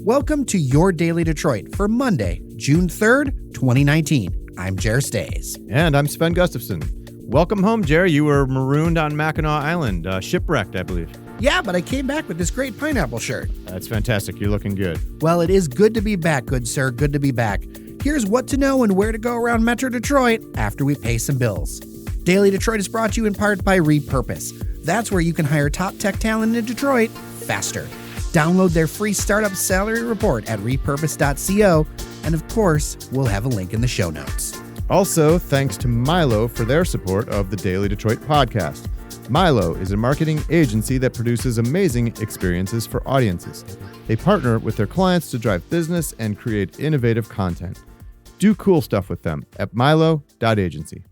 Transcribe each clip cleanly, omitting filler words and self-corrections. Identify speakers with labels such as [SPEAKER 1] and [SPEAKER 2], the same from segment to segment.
[SPEAKER 1] Welcome to Your Daily Detroit for Monday, June 3rd, 2019. I'm Jer Stays.
[SPEAKER 2] And I'm Sven Gustafson. Welcome home, Jer. You were marooned on Mackinac Island, shipwrecked, I believe.
[SPEAKER 1] Yeah, but I came back with this great pineapple shirt.
[SPEAKER 2] That's fantastic. You're looking good.
[SPEAKER 1] Well, it is good to be back, good sir. Good to be back. Here's what to know and where to go around Metro Detroit after we pay some bills. Daily Detroit is brought to you in part by Repurpose. That's where you can hire top tech talent in Detroit faster. Download their free startup salary report at repurpose.co. And of course, we'll have a link in the show notes.
[SPEAKER 2] Also, thanks to Milo for their support of the Daily Detroit podcast. Milo is a marketing agency that produces amazing experiences for audiences. They partner with their clients to drive business and create innovative content. Do cool stuff with them at milo.agency.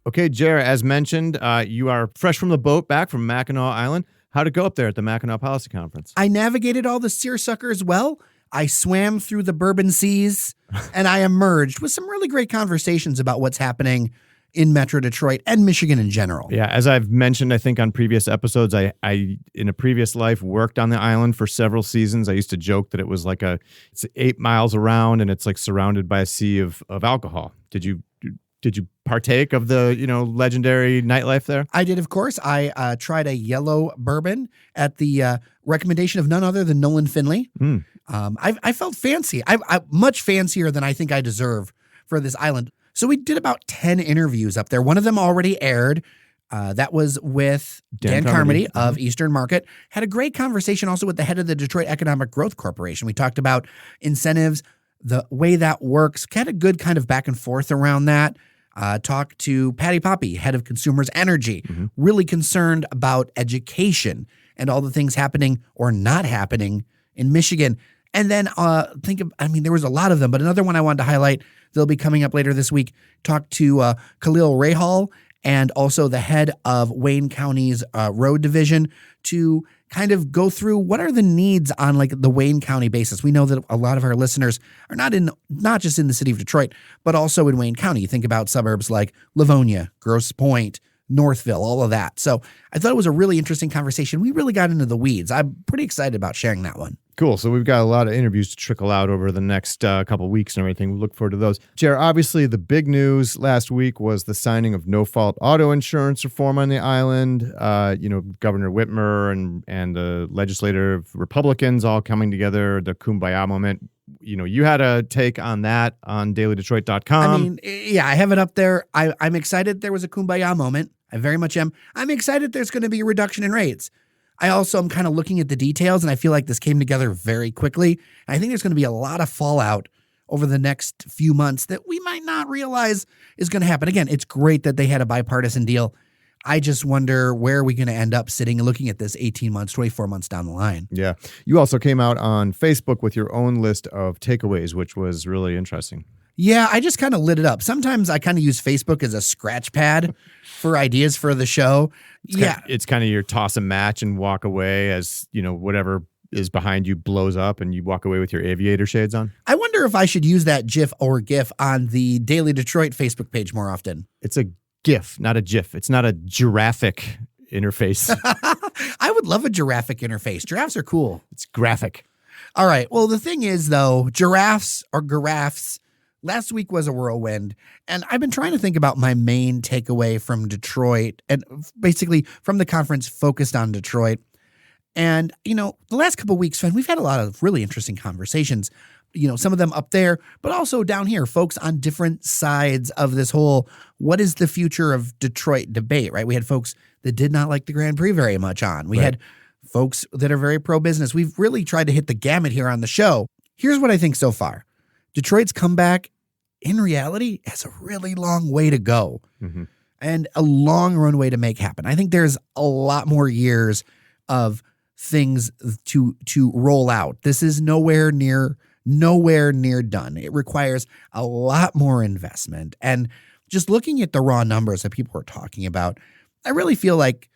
[SPEAKER 2] Okay, Jer, as mentioned, you are fresh from the boat back from Mackinac Island. How'd it go up there at the Mackinac Policy Conference?
[SPEAKER 1] I navigated all the seersuckers well. I swam through the bourbon seas, and I emerged with some really great conversations about what's happening in Metro Detroit and Michigan in general.
[SPEAKER 2] Yeah, as I've mentioned, I think on previous episodes, I in a previous life worked on the island for several seasons. I used to joke that it was like it's 8 miles around and it's like surrounded by a sea of alcohol. Did you partake of the, legendary nightlife there?
[SPEAKER 1] I did, of course. I tried a yellow bourbon at the recommendation of none other than Nolan Finley. I felt fancy. I much fancier than I think I deserve for this island. So we did about 10 interviews up there. One of them already aired. That was with Dan Carmody of Eastern Market. Had a great conversation also with the head of the Detroit Economic Growth Corporation. We talked about incentives, the way that works. Had a good kind of back and forth around that. Talked to Patty Poppy, head of Consumers Energy, really concerned about education and all the things happening or not happening in Michigan. And then there was a lot of them, but another one I wanted to highlight, they'll be coming up later this week, talked to Khalil Rahal and also the head of Wayne County's road division to kind of go through what are the needs on like the Wayne County basis. We know that a lot of our listeners are not just in the city of Detroit, but also in Wayne County. You think about suburbs like Livonia, Grosse Pointe, Northville, all of that. So I thought it was a really interesting conversation. We really got into the weeds. I'm pretty excited about sharing that one.
[SPEAKER 2] Cool. So we've got a lot of interviews to trickle out over the next couple of weeks and everything. We look forward to those. Jer, obviously the big news last week was the signing of no-fault auto insurance reform on the island. Governor Whitmer and the legislative Republicans all coming together, the Kumbaya moment. You had a take on that on dailydetroit.com.
[SPEAKER 1] I have it up there. I'm excited there was a Kumbaya moment. I very much am. I'm excited there's going to be a reduction in rates. I also am kind of looking at the details, and I feel like this came together very quickly. I think there's going to be a lot of fallout over the next few months that we might not realize is going to happen. Again, it's great that they had a bipartisan deal. I just wonder where are we going to end up sitting and looking at this 18 months, 24 months down the line.
[SPEAKER 2] Yeah. You also came out on Facebook with your own list of takeaways, which was really interesting.
[SPEAKER 1] Yeah, I just kind of lit it up. Sometimes I kind of use Facebook as a scratch pad for ideas for the show.
[SPEAKER 2] It's kind of your toss and match and walk away as, whatever is behind you blows up and you walk away with your aviator shades on.
[SPEAKER 1] I wonder if I should use that GIF or GIF on the Daily Detroit Facebook page more often.
[SPEAKER 2] It's a GIF, not a GIF. It's not a giraffic interface.
[SPEAKER 1] I would love a giraffic interface. Giraffes are cool.
[SPEAKER 2] It's graphic.
[SPEAKER 1] All right. Well, the thing is, though, giraffes or giraffes, last week was a whirlwind, and I've been trying to think about my main takeaway from Detroit and basically from the conference focused on Detroit. And, the last couple of weeks, Sven, we've had a lot of really interesting conversations, some of them up there, but also down here, folks on different sides of this whole what is the future of Detroit debate, right? We had folks that did not like the Grand Prix very much on. We had folks that are very pro-business. We've really tried to hit the gamut here on the show. Here's what I think so far. Detroit's comeback, in reality, has a really long way to go and a long runway to make happen. I think there's a lot more years of things to roll out. This is nowhere near done. It requires a lot more investment. And just looking at the raw numbers that people are talking about, I really feel like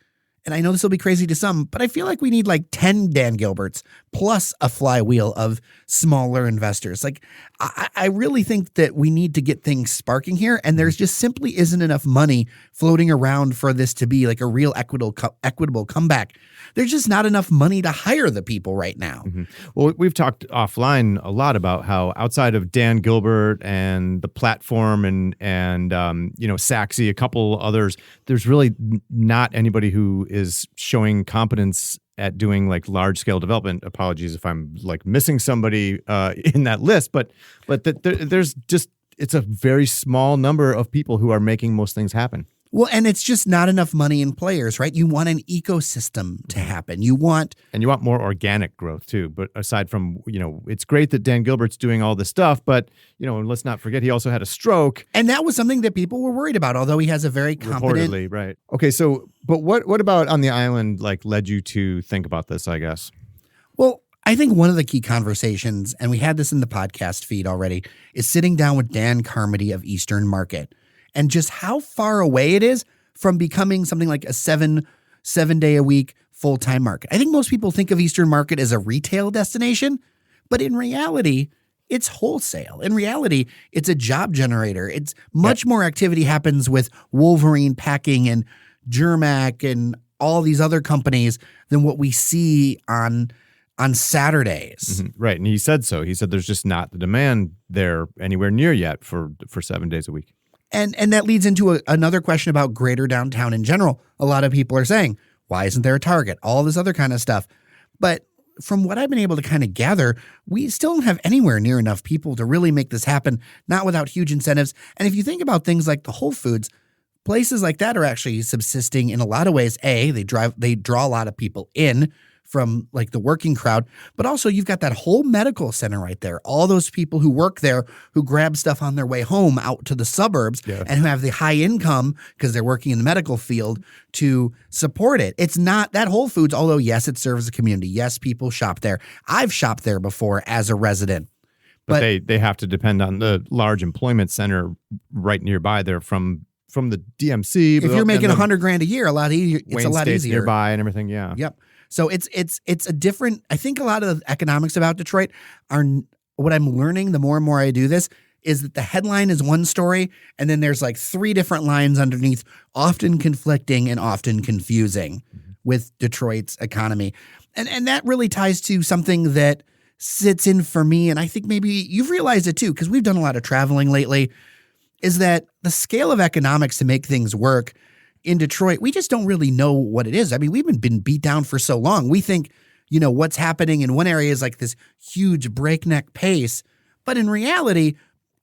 [SPEAKER 1] and I know this will be crazy to some, but I feel like we need like 10 Dan Gilberts plus a flywheel of smaller investors. Like, I really think that we need to get things sparking here, and there's just simply isn't enough money floating around for this to be like a real equitable comeback. There's just not enough money to hire the people right now.
[SPEAKER 2] Mm-hmm. Well, we've talked offline a lot about how outside of Dan Gilbert and the platform and Saxy, a couple others, there's really not anybody who is showing competence at doing like large scale development. Apologies if I'm like missing somebody in that list, but there's just, it's a very small number of people who are making most things happen.
[SPEAKER 1] Well, and it's just not enough money in players, right? You want an ecosystem to happen. You want
[SPEAKER 2] more organic growth too. But aside from, it's great that Dan Gilbert's doing all this stuff, but let's not forget he also had a stroke.
[SPEAKER 1] And that was something that people were worried about, although he has a very competent.
[SPEAKER 2] Reportedly, right. Okay, so but what about on the island like led you to think about this, I guess?
[SPEAKER 1] Well, I think one of the key conversations, and we had this in the podcast feed already, is sitting down with Dan Carmody of Eastern Market. And just how far away it is from becoming something like a seven day a week full-time market. I think most people think of Eastern Market as a retail destination, but in reality, it's wholesale. In reality, it's a job generator. It's much more activity happens with Wolverine Packing and Germac and all these other companies than what we see on Saturdays.
[SPEAKER 2] Mm-hmm. Right. And he said so. He said there's just not the demand there anywhere near yet for 7 days a week.
[SPEAKER 1] And that leads into another question about greater downtown in general. A lot of people are saying, why isn't there a Target? All this other kind of stuff. But from what I've been able to kind of gather, we still don't have anywhere near enough people to really make this happen, not without huge incentives. And if you think about things like the Whole Foods, places like that are actually subsisting in a lot of ways. They draw a lot of people in from like the working crowd, but also you've got that whole medical center right there. All those people who work there who grab stuff on their way home out to the suburbs and who have the high income because they're working in the medical field to support it. It's not that Whole Foods, although yes, it serves a community. Yes, people shop there. I've shopped there before as a resident.
[SPEAKER 2] But they have to depend on the large employment center right nearby there from the DMC.
[SPEAKER 1] If you're making $100,000 a year, a lot easier. It's a lot easier
[SPEAKER 2] nearby and everything. Yeah.
[SPEAKER 1] Yep. So it's a different. I think a lot of the economics about Detroit are what I'm learning. The more and more I do this, is that the headline is one story, and then there's like 3 different lines underneath, often conflicting and often confusing with Detroit's economy, and that really ties to something that sits in for me, and I think maybe you've realized it too because we've done a lot of traveling lately. Is that the scale of economics to make things work in Detroit? We just don't really know what it is. I mean, we've been beat down for so long. We think, what's happening in one area is like this huge breakneck pace, but in reality,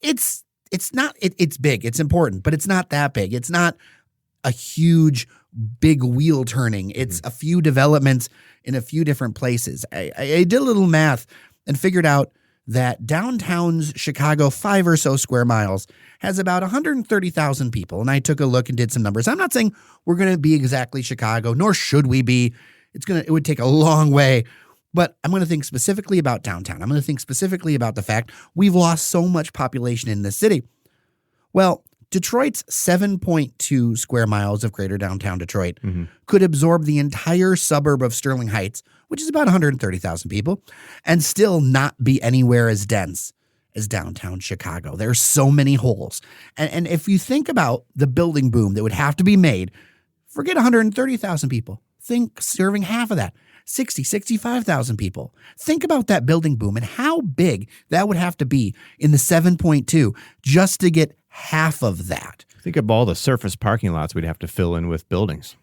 [SPEAKER 1] it's not. It's big. It's important, but it's not that big. It's not a huge, big wheel turning. It's a few developments in a few different places. I did a little math and figured out that downtown's Chicago, 5 or so square miles, has about 130,000 people. And I took a look and did some numbers. I'm not saying we're going to be exactly Chicago, nor should we be. It would take a long way. But I'm going to think specifically about downtown. I'm going to think specifically about the fact we've lost so much population in this city. Well, Detroit's 7.2 square miles of greater downtown Detroit could absorb the entire suburb of Sterling Heights, which is about 130,000 people, and still not be anywhere as dense as downtown Chicago. There's so many holes. And if you think about the building boom that would have to be made, forget 130,000 people. Think serving half of that, 65,000 people. Think about that building boom and how big that would have to be in the 7.2 just to get half of that.
[SPEAKER 2] Think of all the surface parking lots we'd have to fill in with buildings.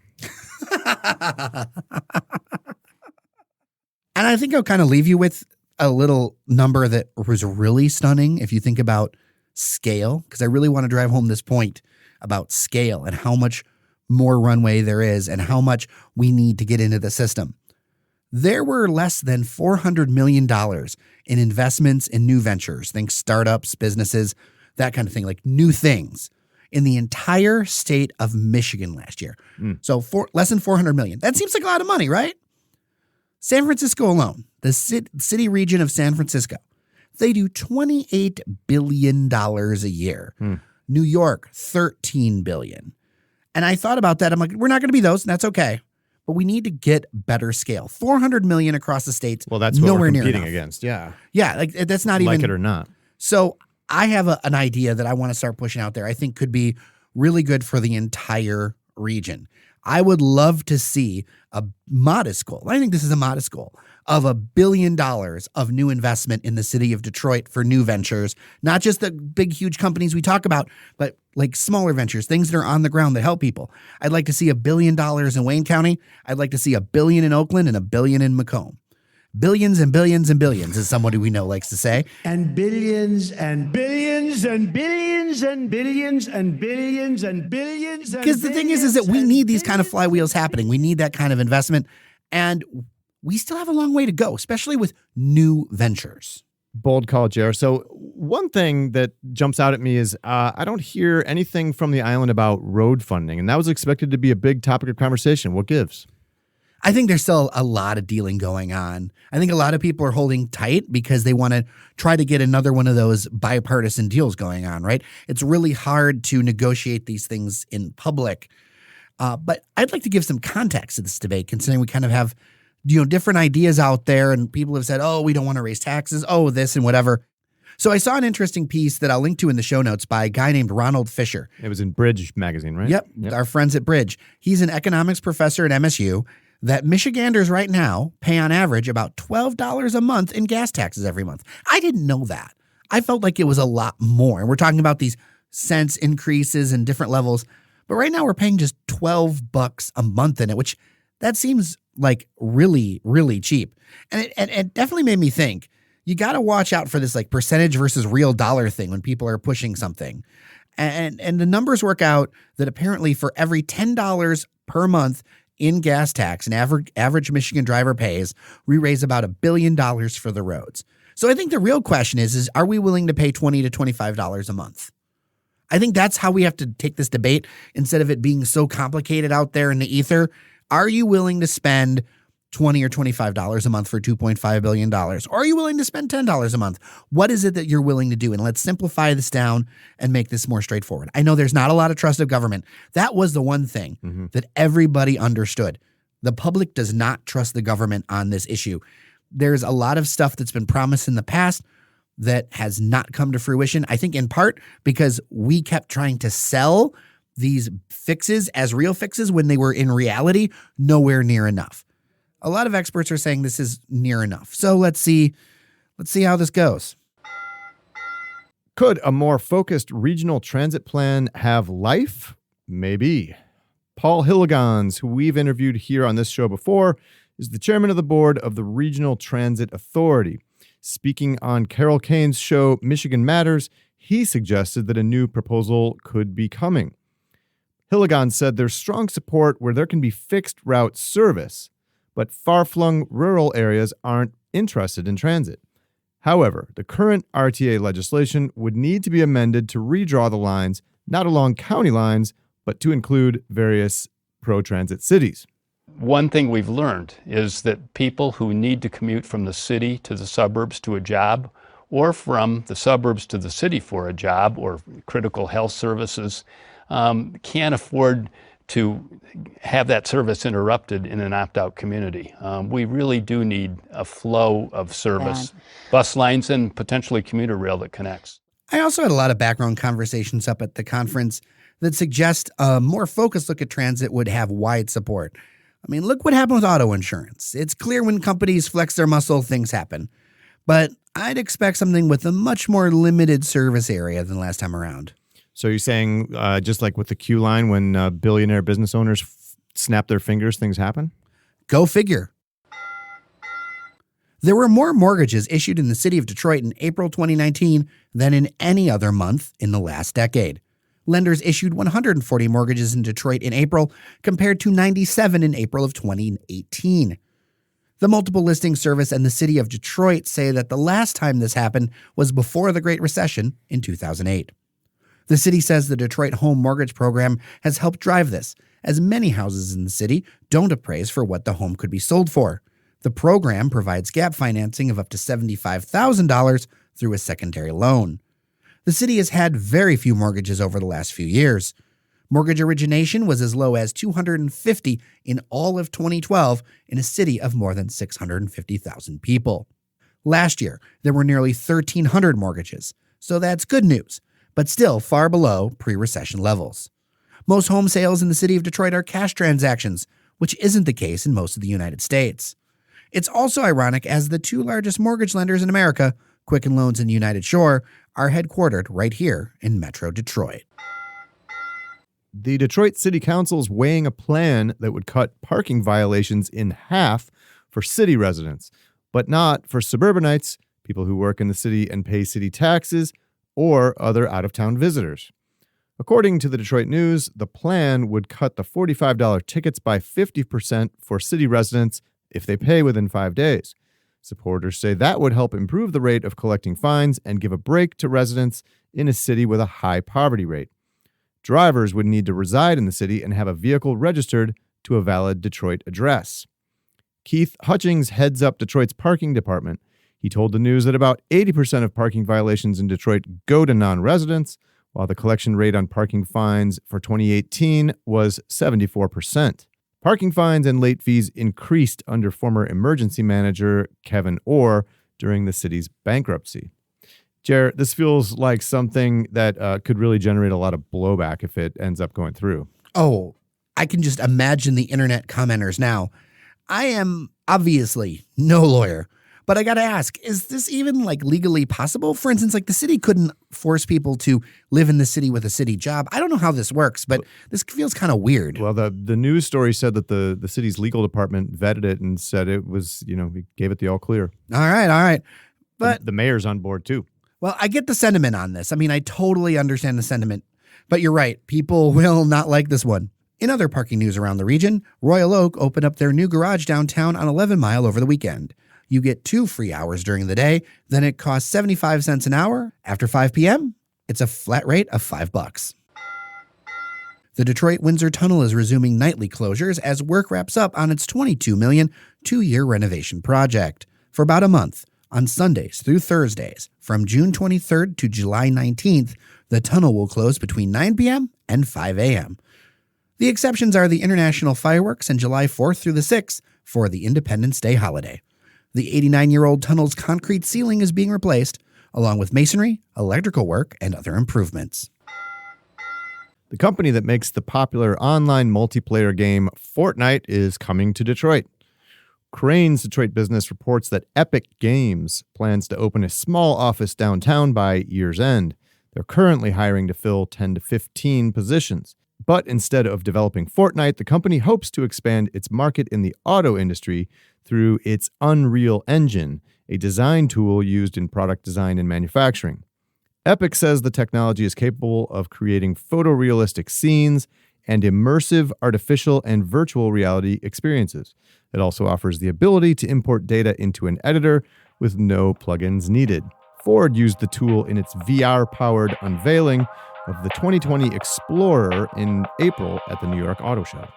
[SPEAKER 1] And I think I'll kind of leave you with a little number that was really stunning if you think about scale, because I really want to drive home this point about scale and how much more runway there is and how much we need to get into the system. There were less than $400 million in investments in new ventures, think startups, businesses, that kind of thing, like new things in the entire state of Michigan last year. So less than $400 million. That seems like a lot of money, right? San Francisco alone, the city region of San Francisco, they do $28 billion a year. New York, $13 billion. And I thought about that. I'm like, we're not going to be those, and that's okay. but we need to get better scale. 400 million across the states.
[SPEAKER 2] Well, that's what
[SPEAKER 1] nowhere
[SPEAKER 2] we're
[SPEAKER 1] near
[SPEAKER 2] competing
[SPEAKER 1] enough.
[SPEAKER 2] against. Yeah.
[SPEAKER 1] Yeah, like that's not even
[SPEAKER 2] like it or not.
[SPEAKER 1] So I have an idea that I want to start pushing out there. I think could be really good for the entire region. I would love to see a modest goal. I think this is a modest goal of $1 billion of new investment in the city of Detroit for new ventures, not just the big, huge companies we talk about, but like smaller ventures, things that are on the ground that help people. I'd like to see $1 billion in Wayne County. I'd like to see $1 billion in Oakland and $1 billion in Macomb. Billions and billions and billions, as somebody we know likes to say.
[SPEAKER 3] And billions and billions and billions and billions and billions and billions.
[SPEAKER 1] Because the thing is that we need these kind of flywheels happening. We need that kind of investment. And we still have a long way to go, especially with new ventures.
[SPEAKER 2] Bold call, Jer. So one thing that jumps out at me is I don't hear anything from the island about road funding, and that was expected to be a big topic of conversation. What gives?
[SPEAKER 1] I think there's still a lot of dealing going on. I think a lot of people are holding tight because they want to try to get another one of those bipartisan deals going on, right? It's really hard to negotiate these things in public. But I'd like to give some context to this debate, considering we kind of have, different ideas out there, and people have said, oh, we don't want to raise taxes, oh, this and whatever. So I saw an interesting piece that I'll link to in the show notes by a guy named Ronald Fisher.
[SPEAKER 2] It was in Bridge magazine, right?
[SPEAKER 1] Yep. Our friends at Bridge. He's an economics professor at MSU. That Michiganders right now pay on average about $12 a month in gas taxes every month. I didn't know that. I felt like it was a lot more. And we're talking about these cents increases and different levels. But right now we're paying just $12 a month in it, which that seems like really, really cheap. And it definitely made me think, you got to watch out for this like percentage versus real dollar thing when people are pushing something. And the numbers work out that apparently for every $10 per month in gas tax an average Michigan driver pays, we raise about $1 billion for the roads. So I think the real question is are we willing to pay $20 to $25 a month? I think that's how we have to take this debate instead of it being so complicated out there in the ether. Are you willing to spend $20 or $25 a month for $2.5 billion? Or are you willing to spend $10 a month? What is it that you're willing to do? And let's simplify this down and make this more straightforward. I know there's not a lot of trust of government. That was the one thing that everybody understood. The public does not trust the government on this issue. There's a lot of stuff that's been promised in the past that has not come to fruition. I think in part because we kept trying to sell these fixes as real fixes when they were in reality nowhere near enough. A lot of experts are saying this is near enough. So let's see how this goes.
[SPEAKER 2] Could a more focused regional transit plan have life? Maybe. Paul Hilligans, who we've interviewed here on this show before, is the chairman of the board of the Regional Transit Authority. Speaking on Carol Kane's show, Michigan Matters, he suggested that a new proposal could be coming. Hilligans said there's strong support where there can be fixed route service, but far-flung rural areas aren't interested in transit. However, the current RTA legislation would need to be amended to redraw the lines, not along county lines, but to include various pro-transit cities.
[SPEAKER 4] One thing we've learned is that people who need to commute from the city to the suburbs to a job, or from the suburbs to the city for a job or critical health services, can't afford to have that service interrupted in an opt-out community. We really do need a flow of service, bus lines and potentially commuter rail that connects.
[SPEAKER 1] I also had a lot of background conversations up at the conference that suggest a more focused look at transit would have wide support. I mean, look what happened with auto insurance. It's clear when companies flex their muscle, things happen. But I'd expect something with a much more limited service area than last time around.
[SPEAKER 2] So you're saying just like with the Q line, when billionaire business owners snap their fingers, things happen?
[SPEAKER 1] Go figure. There were more mortgages issued in the city of Detroit in April 2019 than in any other month in the last decade. Lenders issued 140 mortgages in Detroit in April, compared to 97 in April of 2018. The Multiple Listing Service and the city of Detroit say that the last time this happened was before the Great Recession in 2008. The city says the Detroit Home Mortgage Program has helped drive this, as many houses in the city don't appraise for what the home could be sold for. The program provides gap financing of up to $75,000 through a secondary loan. The city has had very few mortgages over the last few years. Mortgage origination was as low as 250 in all of 2012 in a city of more than 650,000 people. Last year, there were nearly 1,300 mortgages, so that's good news, but still far below pre-recession levels. Most home sales in the city of Detroit are cash transactions, which isn't the case in most of the United States. It's also ironic as the two largest mortgage lenders in America, Quicken Loans and United Shore, are headquartered right here in Metro Detroit.
[SPEAKER 2] The Detroit City Council is weighing a plan that would cut parking violations in half for city residents, but not for suburbanites, people who work in the city and pay city taxes, or other out-of-town visitors. According to the Detroit News, the plan would cut the $45 tickets by 50% for city residents if they pay within 5 days. Supporters say that would help improve the rate of collecting fines and give a break to residents in a city with a high poverty rate. Drivers would need to reside in the city and have a vehicle registered to a valid Detroit address. Keith Hutchings heads up Detroit's parking department. He told the News that about 80% of parking violations in Detroit go to non-residents, while the collection rate on parking fines for 2018 was 74%. Parking fines and late fees increased under former emergency manager Kevin Orr during the city's bankruptcy. Jared, this feels like something that could really generate a lot of blowback if it ends up going through.
[SPEAKER 1] Oh, I can just imagine the internet commenters now. I am obviously no lawyer, but I got to ask, is this even legally possible? For instance, the city couldn't force people to live in the city with a city job. I don't know how this works, but this feels kind of weird.
[SPEAKER 2] Well, the news story said that the city's legal department vetted it and said it was, we gave it the all clear.
[SPEAKER 1] All right. But
[SPEAKER 2] the mayor's on board too.
[SPEAKER 1] Well, I get the sentiment on this. I mean, I totally understand the sentiment, but you're right. People will not like this one. In other parking news around the region, Royal Oak opened up their new garage downtown on 11 Mile over the weekend. You get 2 free hours during the day, then it costs 75 cents an hour. After 5 p.m., it's a flat rate of $5. The Detroit-Windsor Tunnel is resuming nightly closures as work wraps up on its $22 million 2-year renovation project. For about a month, on Sundays through Thursdays, from June 23rd to July 19th, the tunnel will close between 9 p.m. and 5 a.m. The exceptions are the International Fireworks and July 4th through the 6th for the Independence Day holiday. The 89-year-old tunnel's concrete ceiling is being replaced, along with masonry, electrical work, and other improvements.
[SPEAKER 2] The company that makes the popular online multiplayer game Fortnite is coming to Detroit. Crane's Detroit Business reports that Epic Games plans to open a small office downtown by year's end. They're currently hiring to fill 10 to 15 positions. But instead of developing Fortnite, the company hopes to expand its market in the auto industry through its Unreal Engine, a design tool used in product design and manufacturing. Epic says the technology is capable of creating photorealistic scenes and immersive artificial and virtual reality experiences. It also offers the ability to import data into an editor with no plugins needed. Ford used the tool in its VR-powered unveiling of the 2020 Explorer in April at the New York Auto Show.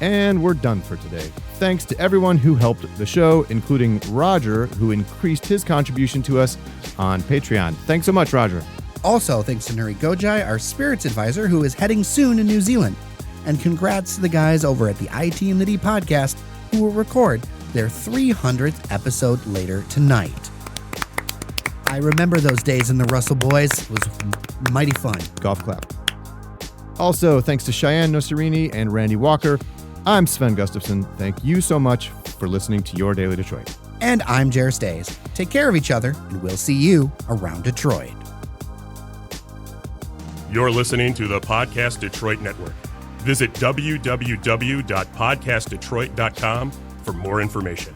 [SPEAKER 2] And we're done for today. Thanks to everyone who helped the show, including Roger, who increased his contribution to us on Patreon. Thanks so much, Roger.
[SPEAKER 1] Also, thanks to Nuri Gojai, our spirits advisor, who is heading soon to New Zealand. And congrats to the guys over at the IT and the D podcast, who will record their 300th episode later tonight. I remember those days in the Russell Boys. It was mighty fun.
[SPEAKER 2] Golf clap. Also, thanks to Cheyenne Nocerini and Randy Walker. I'm Sven Gustafson. Thank you so much for listening to Your Daily Detroit.
[SPEAKER 1] And I'm Jer Stays. Take care of each other, and we'll see you around Detroit.
[SPEAKER 5] You're listening to the Podcast Detroit Network. Visit www.podcastdetroit.com for more information.